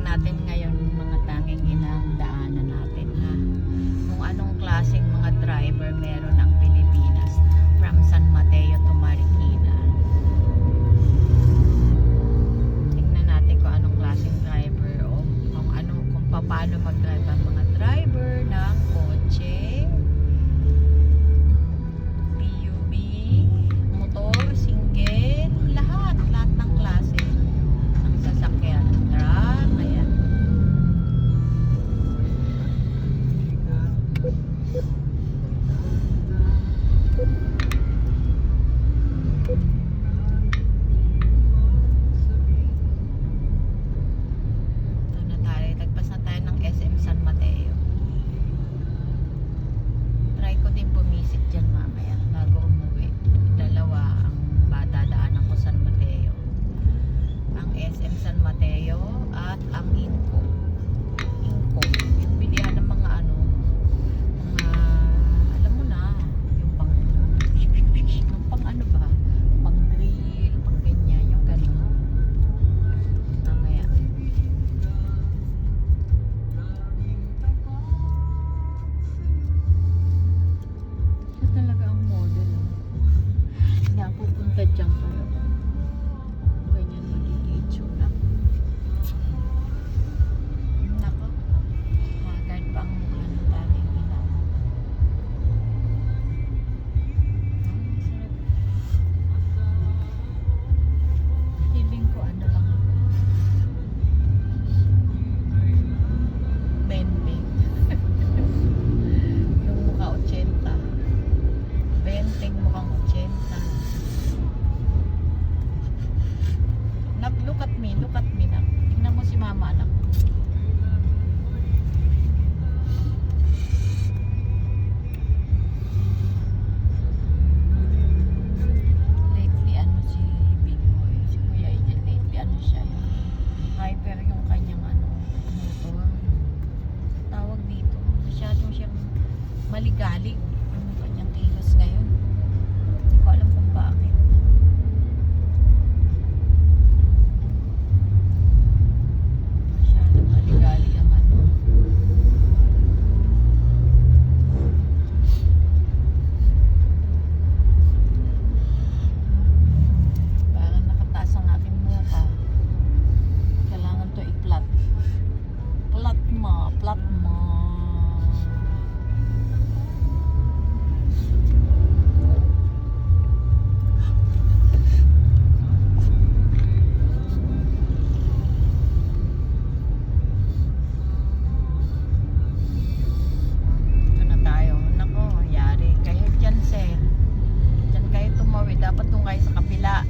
natin ngayon mga tanging inang daanan natin ha. Kung anong klaseng mga driver meron ang Pilipinas from San Mateo to Marikina. Tingnan natin kung anong klaseng driver o kung paano mag-drive ang mga driver ng kotse, PUV, motor, single, lahat ng klase ng sasakyan, truck, ayan. Ito na tayo, tagpas na tayo ng SM San Mateo. Try ko din bumisit dyan mamaya bago umuwi. Dalawa ang dadaanan ko San Mateo. Ang SM San Mateo at ang Inco. Yung bilihan ng mga mga, alam mo na, yung pang ano ba? Pang grill, pang ganyan, yung gano'n. Mamaya. Ito talaga ang model. Hindi ako pupunta dyan pero ganyan magiging itsura. Nako, magad pa ang mukha ng daming ina. Feeling ko ano lang ako. Bending. Yung mukha 80. Benteng mukhang 80. Look at me na. Tingnan mo si mama anak. Lately si Big Boy, si Kuya Angel, lately siya, hyper yung kanyang motor. Tawag dito, masyadong siyang maligalig yung kanyang kilos ngayon. Hindi ko alam kung bakit. Masyadong maligalig ang parang nakataas ang ating mukha. Kailangan to i-flat. Flat mo. Ito na tayo. Nako, yari. Kayo dyan, sir. Dyan kayo tumawid. Dapat doon kayo sa kapila.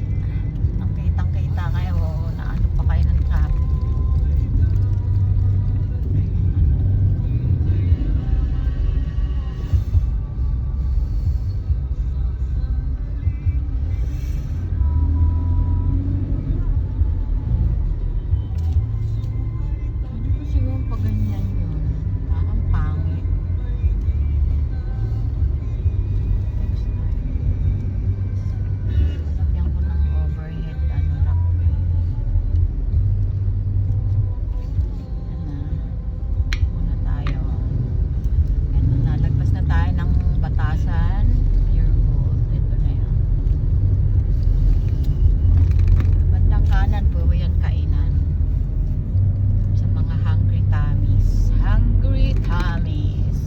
Ang kitang-kita kayo. Na ano pa kayo ng traffic. Hindi ko siguro pag ganyan yun. Parang pangit. Lagyan ko ng overhead rack. Muna tayo. Ito na, lagpas na tayo ng Batasan. Pure Gold. Ito na yun. Bandang kanan po yan kainan. Sa mga Hungry Tummies. Hungry Tummies.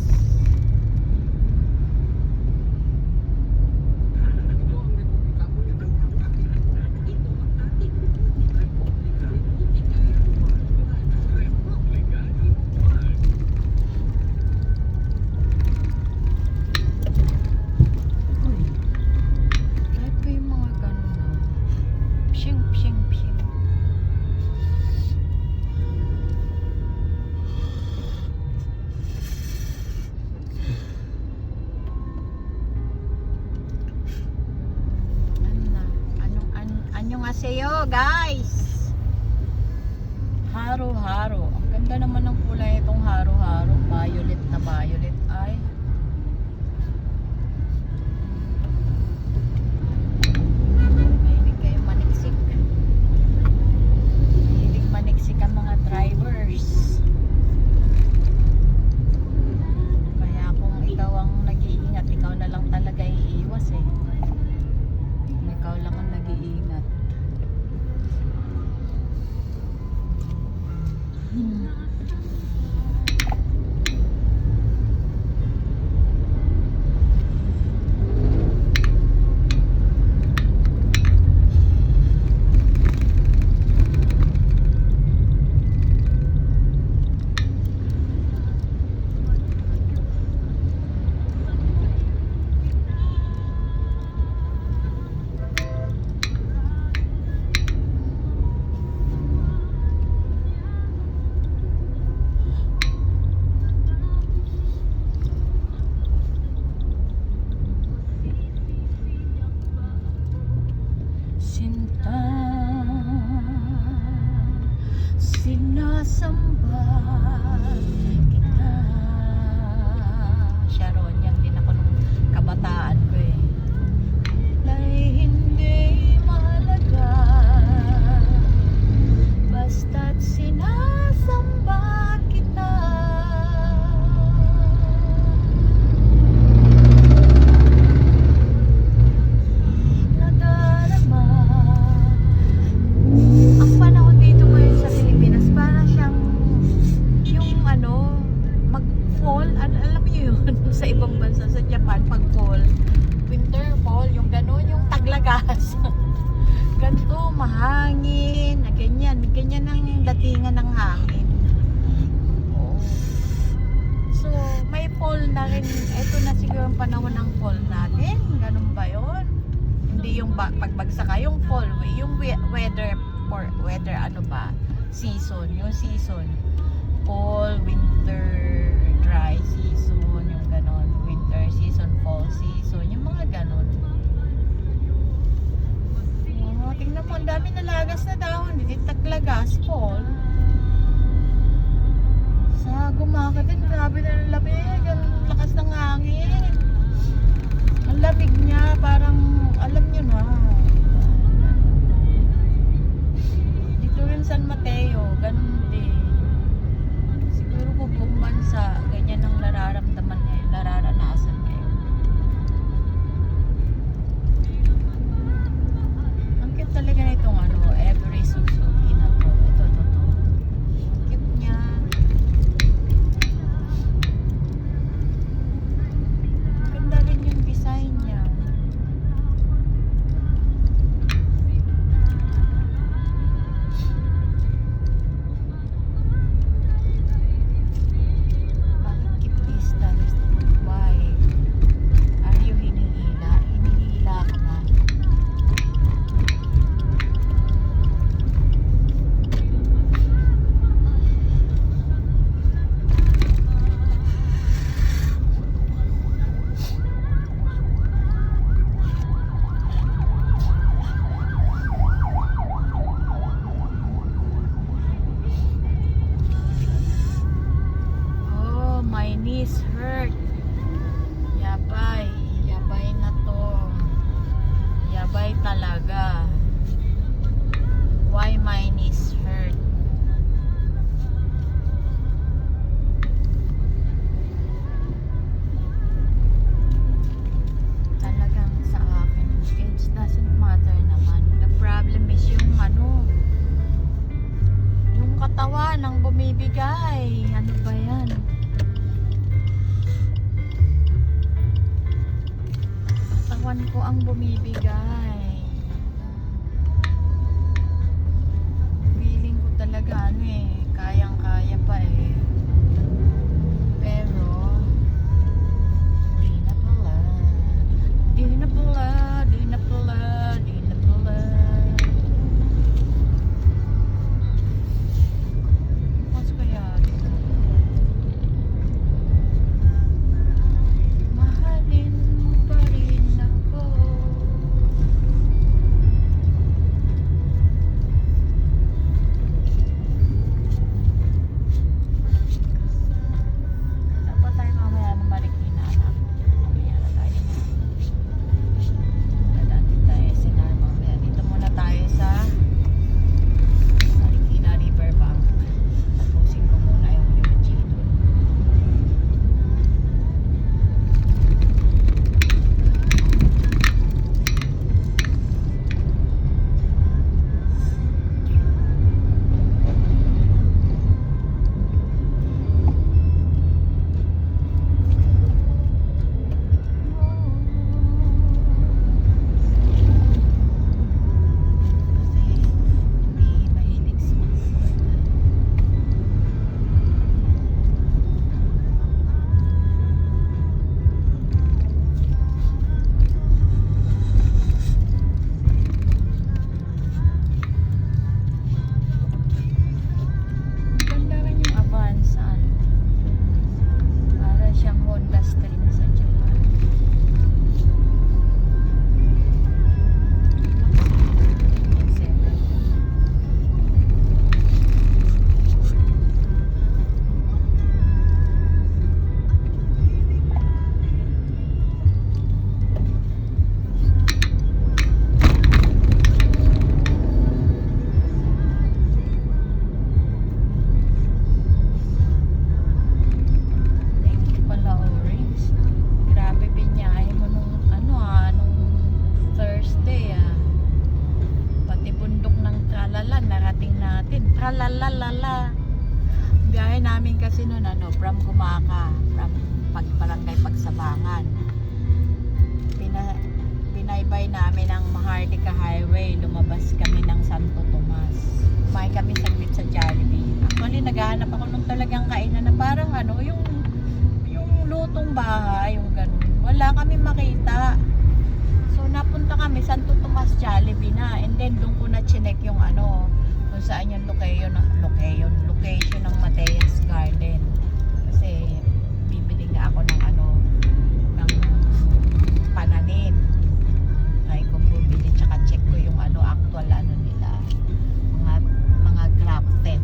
Uy, kahit ko yung mga ganun na pshing. Annyeonghaseyo guys. Haro-haro. Ang ganda naman ng kulay itong haro-haro. Violet na violet ay. Mahilig kayo maniksik. Mahilig maniksik ang mga driver. sinasamba kita. Sharon, yan din ako nung kabataan ko eh. Lay hindi mahalaga, basta't sinasamba kita. Nadarama. Ang panahon dito ngayon sa Pilipinas, parang siyang yung ano, mag-fall. Alam niyo yun, sa ibang bansa, sa Japan, pag-fall. Winter fall, yung gano'n, yung taglagas. Ganito, mahangin, na ganyan. Ganyan ang datingan ng hangin. Oo. So, may fall na rin. Ito na siguro ang panahon ng fall natin. Ganun ba yun? Hindi yung pagbagsak ka, yung fall, yung weather ano ba? Season, yung season. Fall, winter, dry season, yung ganon. Winter season, fall season, yung mga ganon. Oh, tingnan mo, ang dami nalagas na dahon. Hindi taglagas, fall. Sa Gumaca din, grabe na ng lamig. Ang lakas ng hangin. Ang lamig niya, parang, alam nyo na. Dito rin San Mateo, ganun din. Siguro kung buong bansa, ganyan ang nararamdaman ngayon, nararanasan ngayon. Ang cute talaga na itong ano, every Suzuki na to. Ito. Cute niya. Ganda rin yung design niya. Bakit keep distance? Why? Are you hinihila? Hinihila ka ba? Oh, my knees hurt. Yabay. Yabay na to. Yabay talaga. Why my knees hurt? Talagang sa akin, it doesn't matter naman. The problem is yung ano, yung katawan ang bumibigay. Ano ba yan? Katawan ko ang bumibigay. Feeling ko talaga ano eh, kayang-kaya pa eh. Pero di na pala. Di na pala, di na pala, di na pala. Mas kaya dito. Mahalin mo pa rin ako. biyahe namin kasi noon from Gumaka, from Barangay Pagsabangan. Binaybay namin ang Maharlika Highway, lumabas kami ng Santo Tomas. Kumain kami saglit sa Jollibee. Actually, naghahanap ako nung talagang kainan na parang yung lutong bahay, yung ganun. Wala kami makita. So, napunta kami Santo Tomas Jollibee na. And then, doon ko na chinek yung kung saan yung location ng Mateas Garden. Kasi, bibili nga ako ng ng pananim. Ay, kung bumili, tsaka check ko yung actual nila. Mga grafted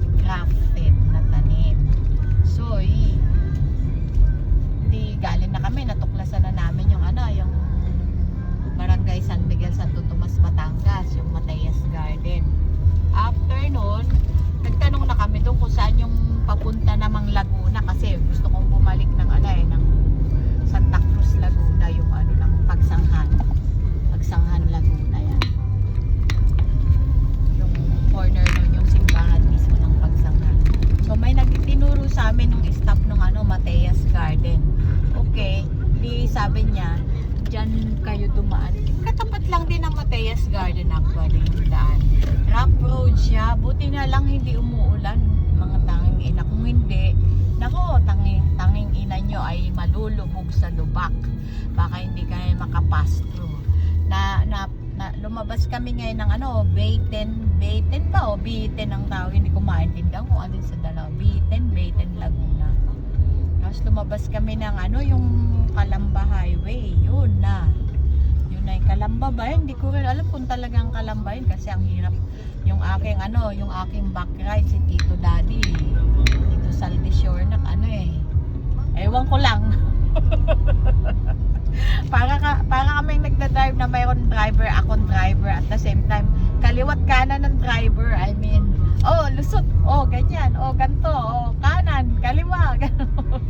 na tanim. So, hindi galing na kami, natuklasan na namin yung yung Barangay San Miguel, Santo Tomas, Batangas, yung Mateas Garden. After nun, nagtanong na kami doon kung saan yung papunta namang Laguna kasi gusto kong bumalik ng ng Santa Cruz Laguna, yung ng Pagsanghan Laguna yan. Yung corner nun, yung simbahan mismo ng Pagsanghan. So may nagtinuro sa amin nung stop nung Mateas Garden. Okay, di sabi niya diyan kayo dumaan. Katapat lang din ng Mateas Garden actually yung daan. Rough road siya. Buti na lang hindi umuulan. Mga tanging ina. Kung hindi, nako, tanging ina nyo ay malulubog sa lubak. Baka hindi kayo makapass through. Lumabas kami ngayon ng Bayten ba o Biten ang tawag. Hindi ko maintindihan kung alin sa dalawa. Bayten Laguna. Tapos lumabas kami ng yung Calamba Highway. Yun na yung Calamba ba? Hindi ko rin alam kung talagang Calamba yun kasi ang hirap. Yung aking back ride si Tito Daddy, Tito Saldishore na ewan ko lang. para kaming nagda-drive na mayroon driver, akong driver at the same time kaliwat kanan ng driver. I mean, lusot, ganyan, ganto, kanan, kaliwa, gano'n.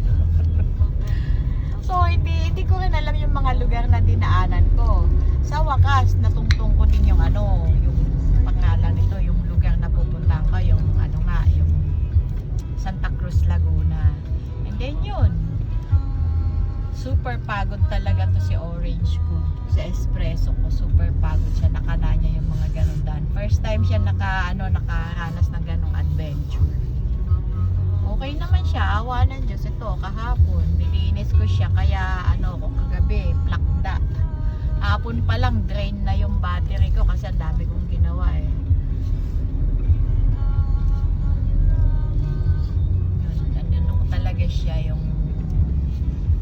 So, hindi ko rin alam yung mga lugar na dinaanan ko. Sa wakas, natungtong ko din yung yung pangalan nito, yung lugar na pupuntahan ko, yung yung Santa Cruz Laguna. And then yun, super pagod talaga to si Orange ko. Sa espresso ko, super pagod siya. Nakana niya yung mga ganun daan. First time siya nakaranas ng ganung adventure. Okay naman siya, awa ng Diyos. Ito, kahapon, nilinis ko siya, kaya kagabi, plakda. Hapon pa lang, drain na yung battery ko kasi ang dami kong ginawa Yun, talaga siya yung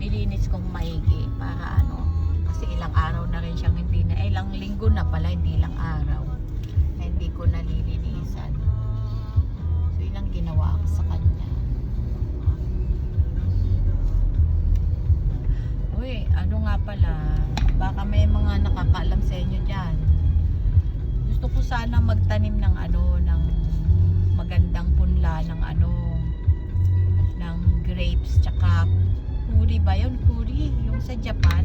nilinis kong maigi para kasi ilang araw na rin siyang ilang linggo na pala, hindi ilang araw na hindi ko nalilinisan. So, ilang ginawa ko sa kanya. Uy, nga pala, baka may mga nakakaalam sa inyo dyan. Gusto ko sana magtanim ng ng magandang punla ng ng grapes tsaka kuri ba yun? Kuri, yung sa Japan.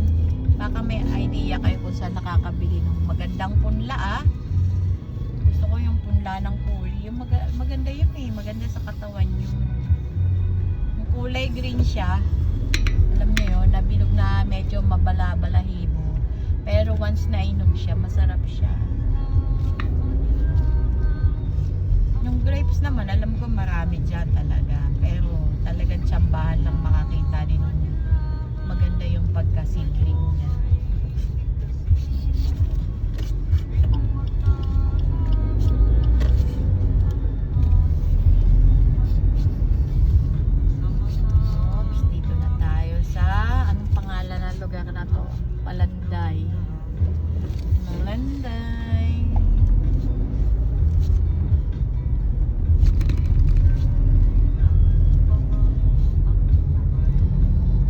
Baka may idea kayo kung saan nakakabili ng magandang punla Gusto ko yung punla ng kuri. Yung maganda yun maganda sa katawan yung kulay green siya. Alam niyo yun, nabilog na medyo mabala-balahibo. Pero once na inom siya, masarap siya. Yung grapes naman, alam ko marami dyan talaga. Pero talagang tsambahan lang makakita din maganda yung pagka-seedling niya. Lugar na to, Malanday.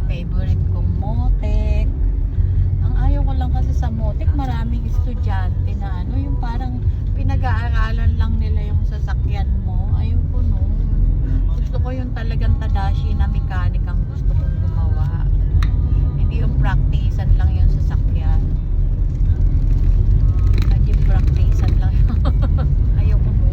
Favorite kong motek. Ang ayaw ko lang kasi sa motek, maraming estudyante na yung parang pinag-aaralan lang nila yung sasakyan mo. Ayaw ko nun. Gusto ko yung talagang tadashi na mechanic ang gusto kong gumawa. Yung practicean lang yung sasakyan. Naging practicean lang yun. Ayoko mo.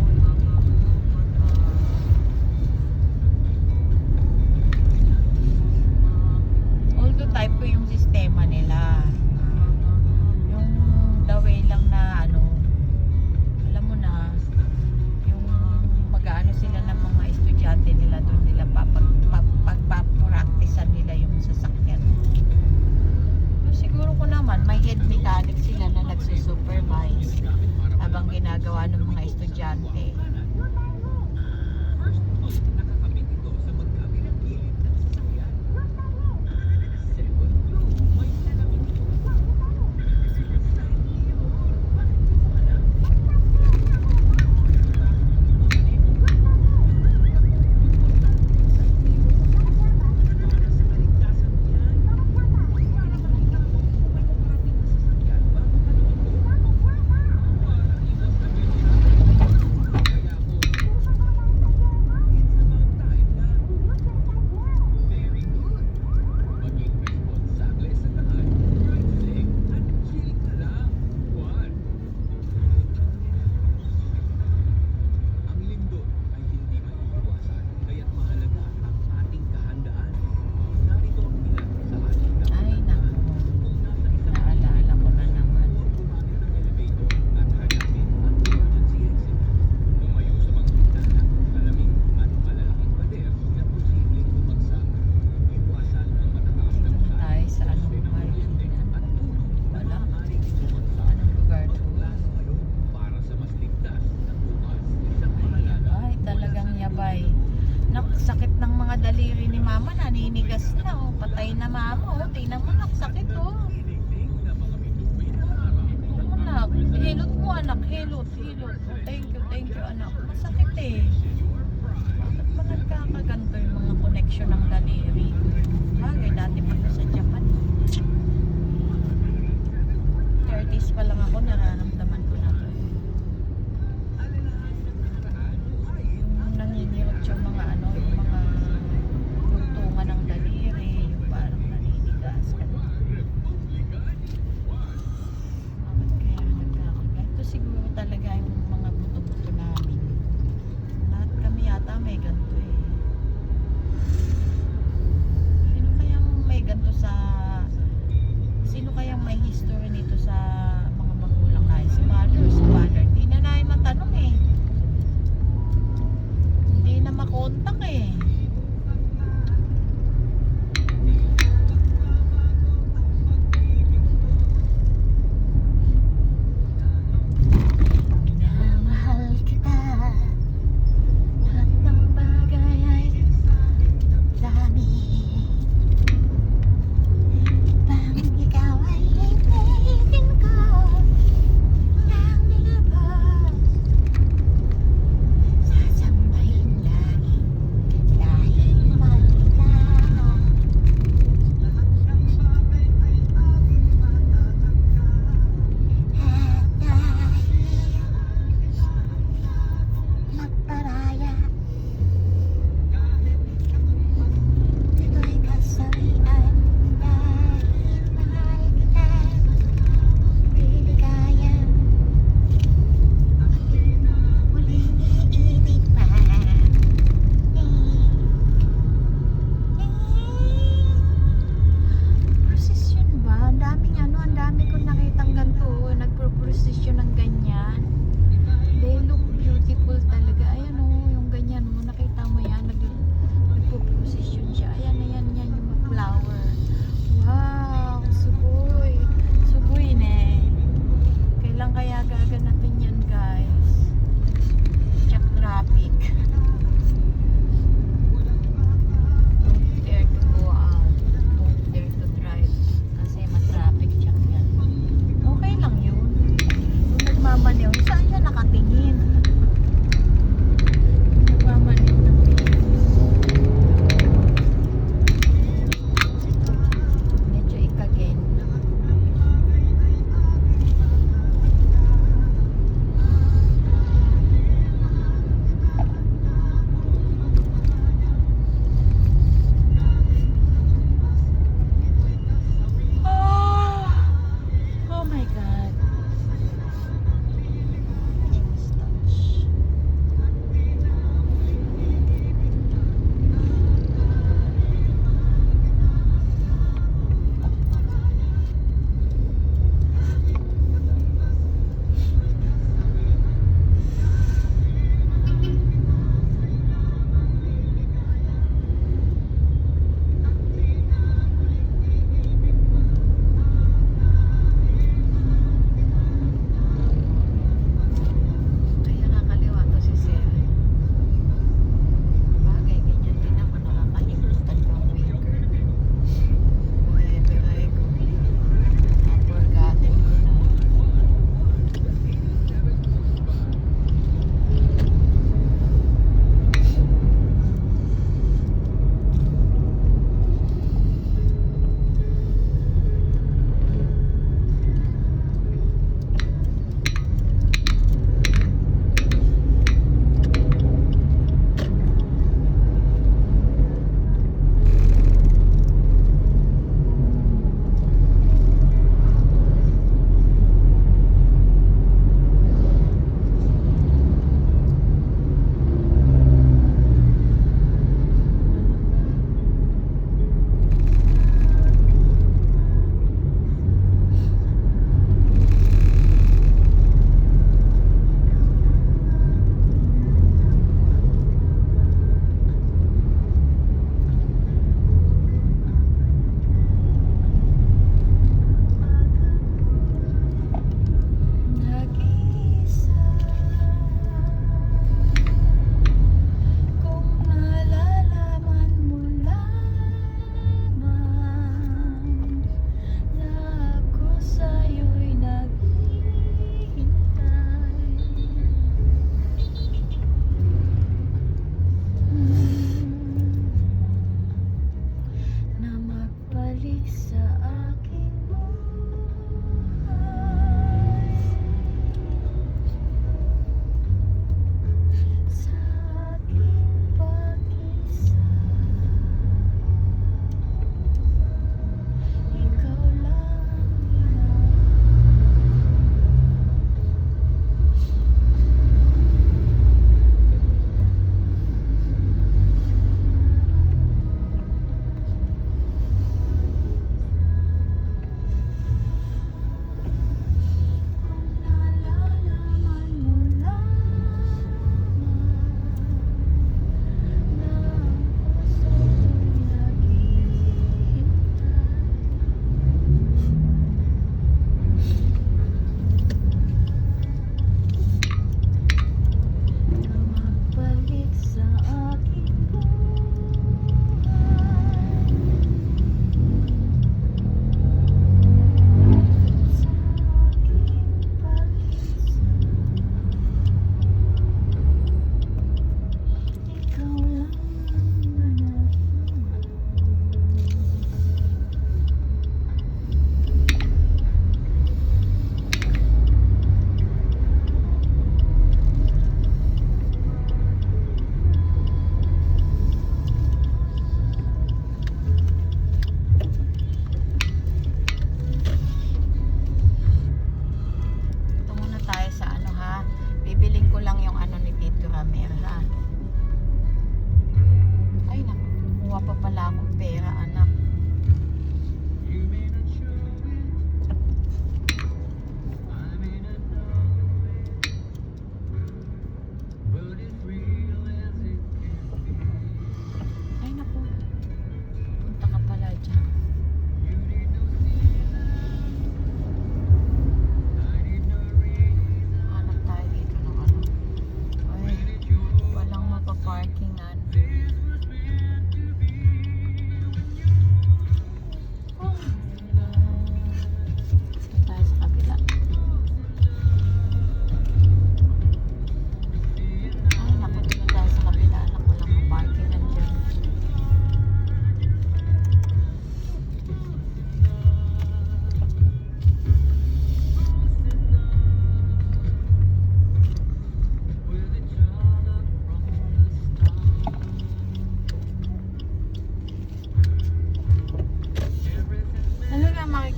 sakit ng mga daliri ni mama, naninigas na oh. Patay na mama oh. Tingnan mo nak, sakit oh. Anak, hilot mo anak, hilot. Oh, thank you anak. Masakit eh. Bakit ba nagkakaganto yung mga connection ng daliri? Bagay, dati pa sa Japan. 30s pa lang ako, nararamdaman ko na to. Yung nanginirot yung mga ano, yung mga tungtungan ng daliri, yung parang naninigas ka na. Bakit kaya nagkakaganto? Ito siguro talaga yung mga buto-buto namin. Lahat kami yata may ganito eh.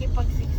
nakikipagsiksikan